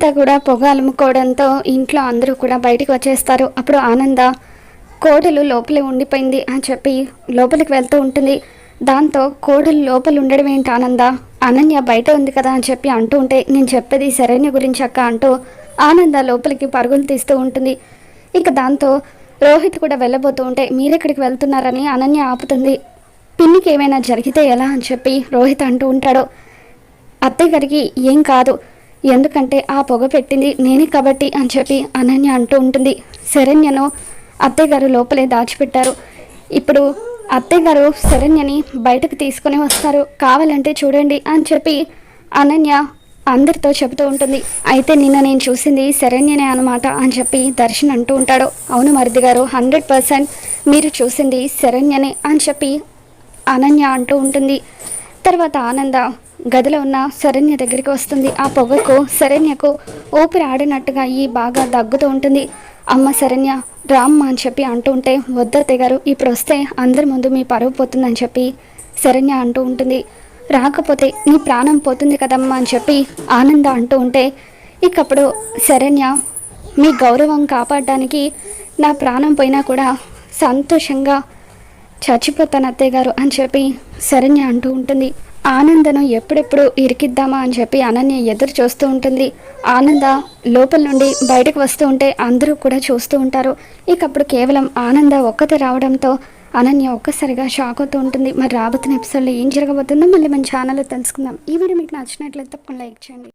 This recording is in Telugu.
ఇల్లంతా కూడా పొగ అలుముకోవడంతో ఇంట్లో అందరూ కూడా బయటికి వచ్చేస్తారు. అప్పుడు ఆనంద కోడలు లోపలే ఉండిపోయింది అని చెప్పి లోపలికి వెళ్తూ ఉంటుంది. దాంతో కోడలు లోపల ఉండడం ఏంటి ఆనంద, అనన్య బయట ఉంది కదా అని చెప్పి అంటూ ఉంటే, నేను చెప్పేది శరణ్య గురించి అక్క అంటూ ఆనంద లోపలికి పరుగులు తీస్తూ ఉంటుంది. ఇక దాంతో రోహిత్ కూడా వెళ్ళబోతూ ఉంటే, మీరెక్కడికి వెళ్తున్నారని అనన్య ఆపుతుంది. పిన్నికి ఏమైనా జరిగితే ఎలా అని చెప్పి రోహిత్ అంటూ ఉంటాడు. అత్తయ్య గారికి ఏం కాదు, ఎందుకంటే ఆ పొగ పెట్టింది నేనే కాబట్టి అని చెప్పి అనన్య అంటూ ఉంటుంది. శరణ్యను అత్తయ్య గారు లోపలే దాచిపెట్టారు. ఇప్పుడు అత్తయ్య గారు శరణ్యని బయటకు తీసుకుని వస్తారు, కావాలంటే చూడండి అని చెప్పి అనన్య అందరితో చెబుతూ ఉంటుంది. అయితే నిన్న నేను చూసింది శరణ్యనే అనమాట అని చెప్పి దర్శన్ అంటూ ఉంటాడు. అవును మరిది గారు, 100% మీరు చూసింది శరణ్యనే అని చెప్పి అనన్య అంటూ ఉంటుంది. తర్వాత ఆనంద గదిలో ఉన్న శరణ్య దగ్గరికి వస్తుంది. ఆ పొగకు శరణ్యకు ఊపిరి ఆడినట్టుగా బాగా దగ్గుతూ ఉంటుంది. అమ్మ శరణ్య రామ్మ అని చెప్పి అంటూ ఉంటే, వద్దత్తయ్య గారు ఇప్పుడు వస్తే అందరి ముందు మీ పరువు పోతుందని చెప్పి శరణ్య అంటూ ఉంటుంది. రాకపోతే నీ ప్రాణం పోతుంది కదమ్మా అని చెప్పి ఆనంద అంటూ ఉంటే, ఇకప్పుడు శరణ్య మీ గౌరవం కాపాడడానికి నా ప్రాణం పోయినా కూడా సంతోషంగా చచ్చిపోతాను అత్తయ్య గారు అని చెప్పి శరణ్య అంటూ ఉంటుంది. ఆనందను ఎప్పుడెప్పుడు ఇరికిద్దామా అని చెప్పి అనన్య ఎదురు చూస్తూ ఉంటుంది. ఆనంద లోపల నుండి బయటకు వస్తూ ఉంటే అందరూ కూడా చూస్తూ ఉంటారు. ఇకప్పుడు కేవలం ఆనంద ఒక్కతే రావడంతో అనన్య ఒక్కసారిగా షాక్ అవుతూ ఉంటుంది. మరి రాబోతున్న ఎపిసోడ్లో ఏం జరగబోతుందో మళ్ళీ మన ఛానల్లో తెలుసుకుందాం. ఈ వీడియో మీకు నచ్చినట్లయితే తప్పకుండా లైక్ చేయండి.